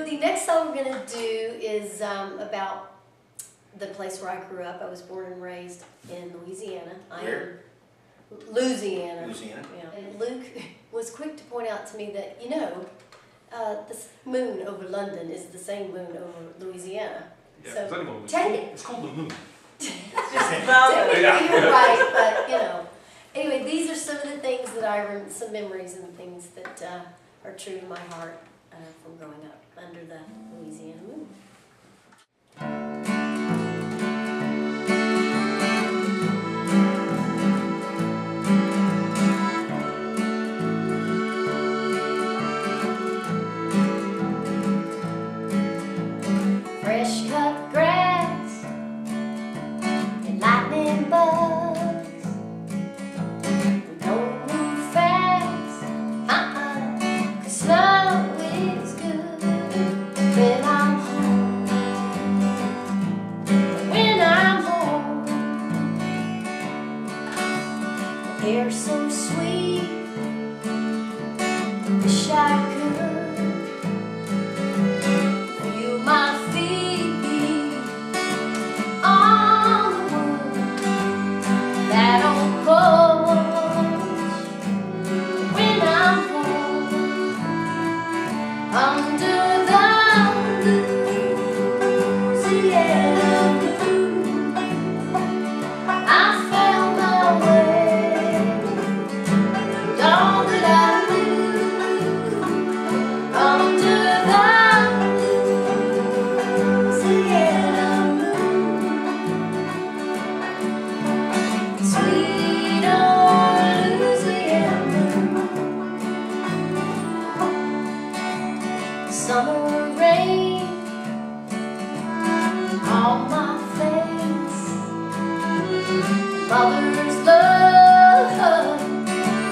the next song we're going to do is about the place where I grew up. I was born and raised in Louisiana. Where? Louisiana. Louisiana. Yeah. And Luke was quick to point out to me that, you know, the moon over London is the same moon over Louisiana. Yeah, So it's called the moon. technically you're right, but you know. Anyway, these are some of the things that some memories and things that are true to my heart from growing up under the Louisiana moon. Fresh cut grass and lightning bugs. We don't move fast, 'cause snow is good when I'm home. When I'm home, the air's so sweet, wish I could feel my feet beat on the wood that old porch. When I'm home, under the Louisiana blue, I found my way, and all that I knew, under the Louisiana moon, sweet old Louisiana. Summer rain on my face, mother's love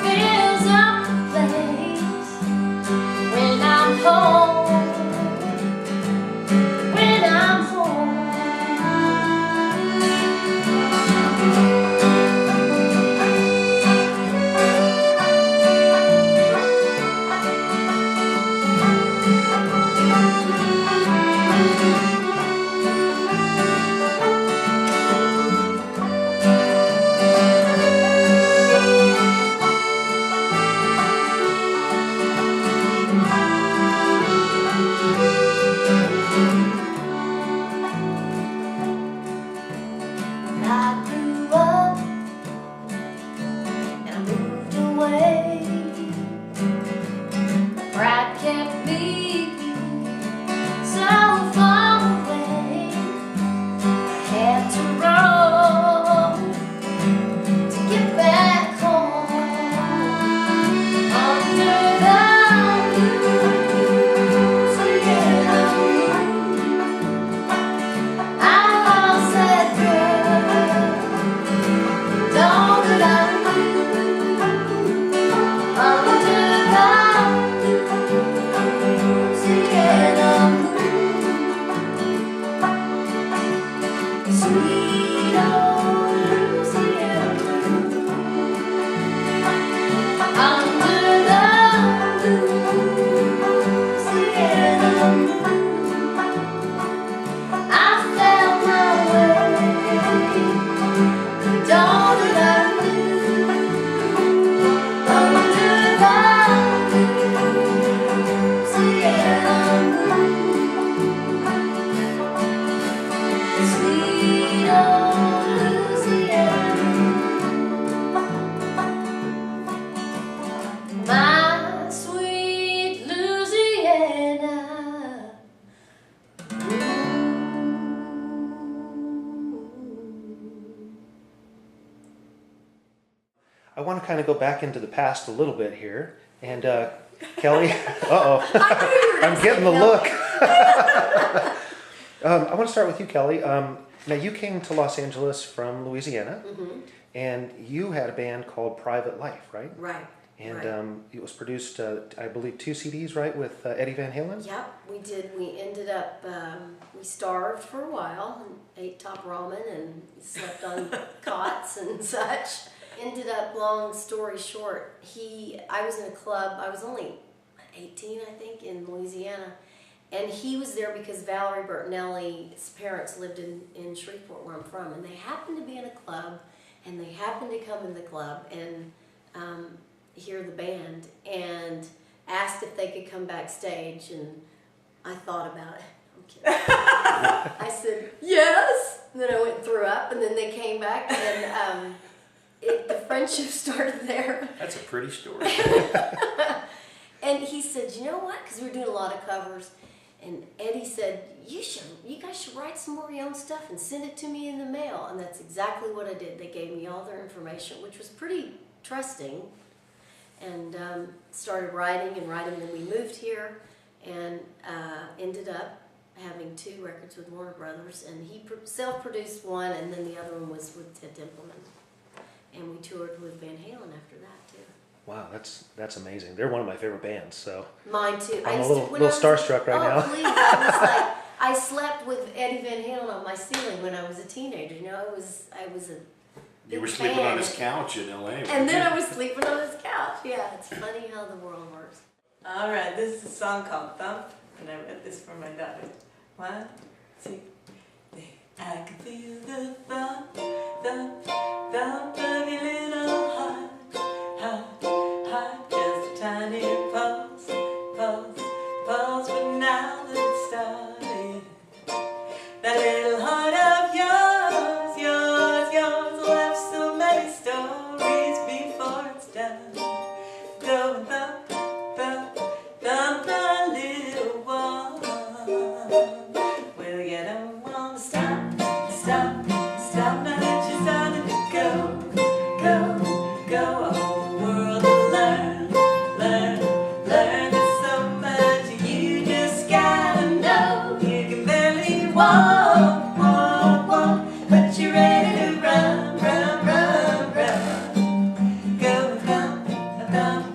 fills up the place. When I'm home, when I'm home. I grew up and I moved away. Pride kept me so far away. I had to roam to get back home. Under the Louisiana moon, I lost that girl. All that I knew, under the Louisiana moon, sweet old Louisiana, under the Louisiana moon, I found my way. All that I knew, under the Louisiana moon, sweet old Louisiana, my sweet Louisiana. I want to kind of go back into the past a little bit here. And Kelly, I'm getting the look. I want to start with you, Kelly. Now, you came to Los Angeles from Louisiana, and you had a band called Private Life, right? Right. And it was produced, I believe, 2 CDs, right, with Eddie Van Halen? Yep, we did. We ended up, we starved for a while and ate top ramen and slept on cots and such. Ended up, long story short, I was in a club, I was only 18, I think, in Louisiana, And he was there because Valerie Bertinelli's parents lived in Shreveport, where I'm from, and they happened to be in a club, and they happened to come in the club and hear the band, and asked if they could come backstage, and I thought about it. I'm kidding. I said, yes! And then I went and threw up, and then they came back, and the friendship started there. That's a pretty story. And he said, you know what? Because we were doing a lot of covers. And Eddie said, you guys should write some more of your own stuff and send it to me in the mail. And that's exactly what I did. They gave me all their information, which was pretty trusting. And started writing. Then we moved here and ended up having 2 records with Warner Brothers. And he self-produced one, and then the other one was with Ted Templeman. And we toured with Van Halen after that, too. Wow, that's amazing. They're one of my favorite bands, so. Mine too. I'm a little starstruck right now. Oh, please. I was like, I slept with Eddie Van Halen on my ceiling when I was a teenager. You know, I was a You were sleeping on his couch in L.A. And then I was sleeping on his couch. Yeah, it's funny how the world works. All right, this is a song called Thump, and I wrote this for my daughter. 1, 2, 3. I can feel the thump, thump, thump of your little heart, heart, heart. Just a tiny pulse, pulse, pulse. But now that it's started, that little heart of yours, yours, yours will have so many stories before it's done. Go and thump, thump, thump the little one. Well, you don't want to stop, stop, stop now that you started to go, go, go. A whole world to learn, learn, learn. There's so much you just gotta know. You can barely walk, walk, walk, but you're ready to run, run, run, run. Go thump, thump,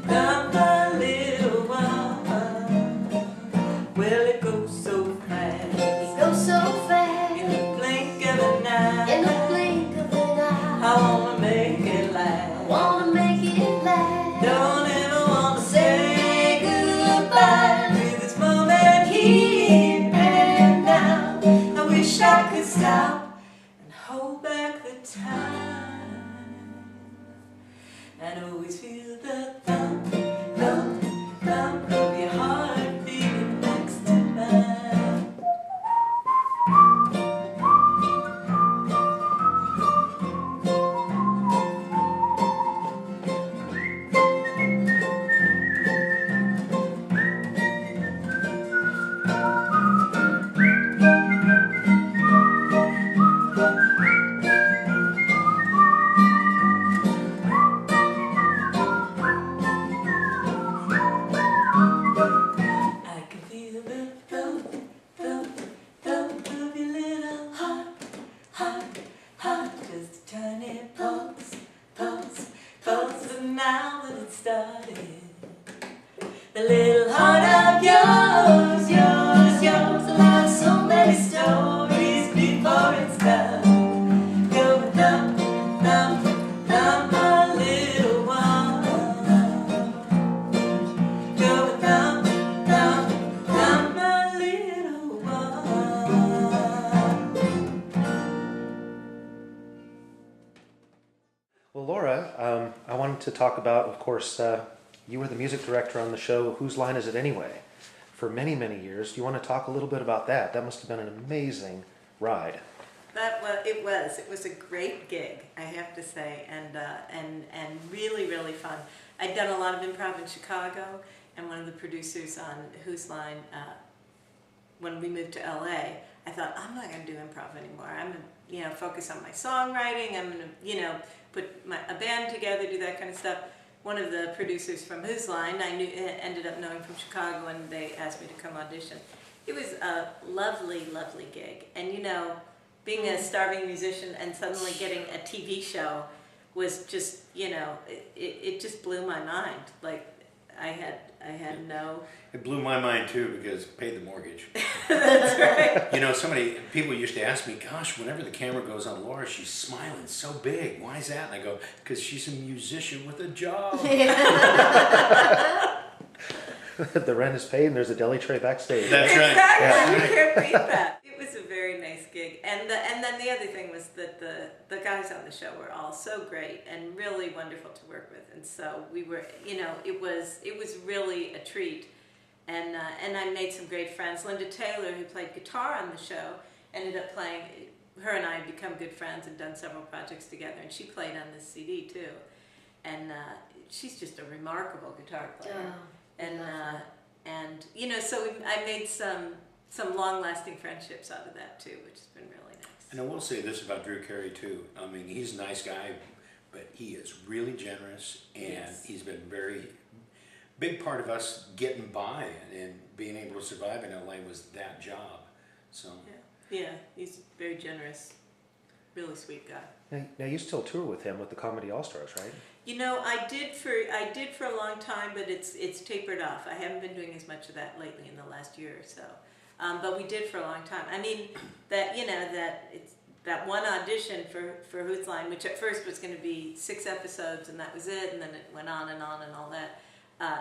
thump the little one. Well, it goes so fast. It goes so fast. In the blink of an eye. In the blink of an eye. I wanna make it last. I wanna make it last. Don't ever wanna say goodbye to this moment here and now. I wish I could stop and hold back the time and always feel the thump, thump, thump of your heart beating next to mine. I can feel the thump, thump, thump of your little heart, heart, heart. Just a tiny pulse, pulse, pulse. And now that it's started, the little heart of yours, yours, yours will have so many stories before it's done. Go and thump, thump, thump my little one. Go and thump, thump, thump my little one. Well, Laura, I wanted to talk about, of course, you were the music director on the show Whose Line Is It Anyway? For many, many years. Do you want to talk a little bit about that? That must have been an amazing ride. It was a great gig, I have to say, and really, really fun. I'd done a lot of improv in Chicago, and one of the producers on Whose Line, when we moved to LA, I thought, I'm not going to do improv anymore. I'm going to focus on my songwriting. I'm going to put a band together, do that kind of stuff. One of the producers from Whose Line, I ended up knowing from Chicago, and they asked me to come audition. It was a lovely, lovely gig, and being a starving musician and suddenly getting a TV show was just, it just blew my mind. Like, I had no... It blew my mind too because it paid the mortgage. That's right. People used to ask me, gosh, whenever the camera goes on Laura, she's smiling so big. Why is that? And I go, because she's a musician with a job. the rent is paid and there's a deli tray backstage. That's right. Exactly. Yeah. You can't beat that. It was a very nice gig, and then the other thing was that the guys on the show were all so great and really wonderful to work with, and so we were, it was really a treat, and I made some great friends. Linda Taylor, who played guitar on the show, ended up playing. Her and I had become good friends and done several projects together, and she played on this CD too, and she's just a remarkable guitar player. Oh, And so I made some long-lasting friendships out of that too, which has been really nice. And I will say this about Drew Carey too. I mean, he's a nice guy, but he is really generous, and Yes. he's been very big part of us getting by and being able to survive in LA was that job. So Yeah, he's very generous, really sweet guy. Now you still tour with him with the Comedy All Stars, right? I did for a long time, but it's tapered off. I haven't been doing as much of that lately in the last year or so. But we did for a long time. I mean, that one audition for Whose Line, which at first was going to be 6 episodes and that was it, and then it went on and all that.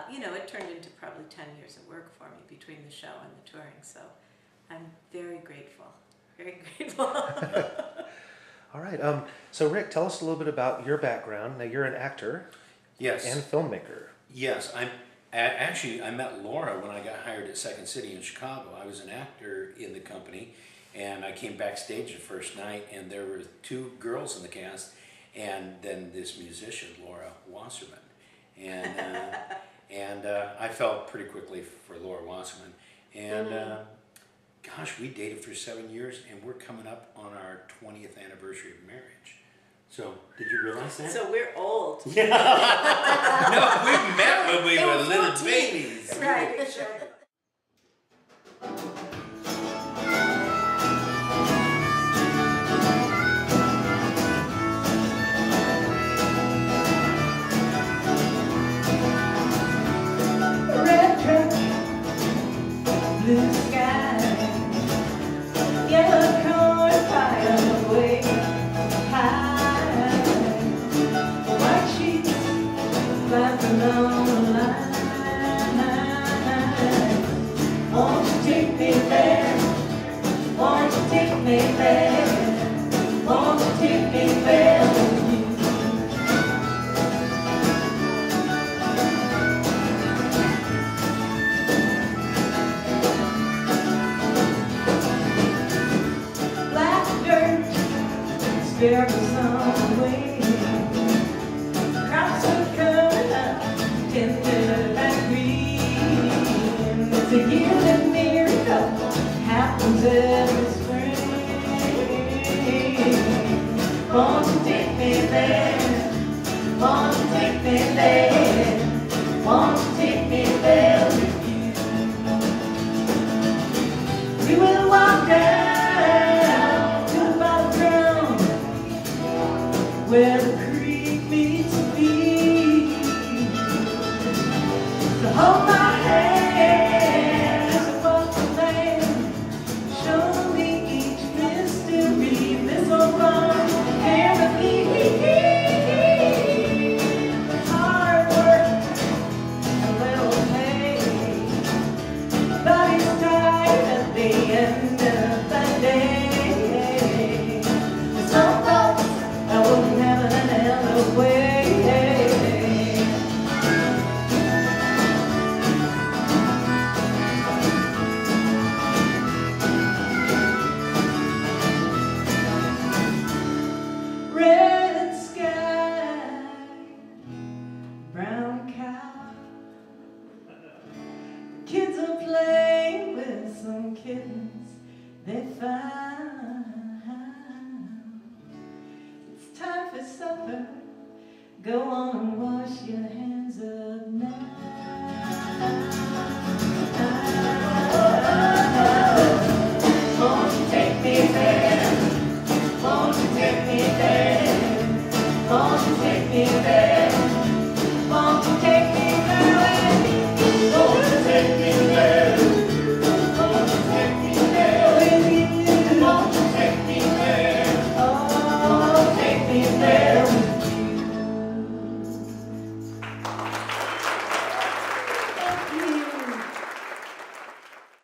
It turned into probably 10 years of work for me between the show and the touring. So I'm very grateful. Very grateful. All right. So Rick, tell us a little bit about your background. Now you're an actor yes, and filmmaker. yes. I met Laura when I got hired at Second City in Chicago. I was an actor in the company, and I came backstage the first night, and there were 2 girls in the cast, and then this musician, Laura Wasserman, and I fell pretty quickly for Laura Wasserman, and. Gosh, we dated for 7 years, and we're coming up on our 20th anniversary of marriage. So, did you realize that? So we're old. No, we met when we were little 14. babies. Right. Red truck, blue sky, yellow corn fire away high, white sheets flapping on the line. Won't you take me there? Won't you take me there? Won't you take me there with you? There was some way crops are coming up, tender and green. It's a yearly miracle, happens every spring. Won't you take me there? Won't you take me there? Won't you take me there with you? We will walk down to the bottom ground where the creek meets the beach. So hold my hand as I walk the land, show me each mystery, this old barn carry me. Hard work, a little pay, but it's tired at the end of the day. Some folks I wouldn't have it any other way. Red sky, brown cow. Kids are playing with some kittens they found. It's time for supper. Go on and wash your hands.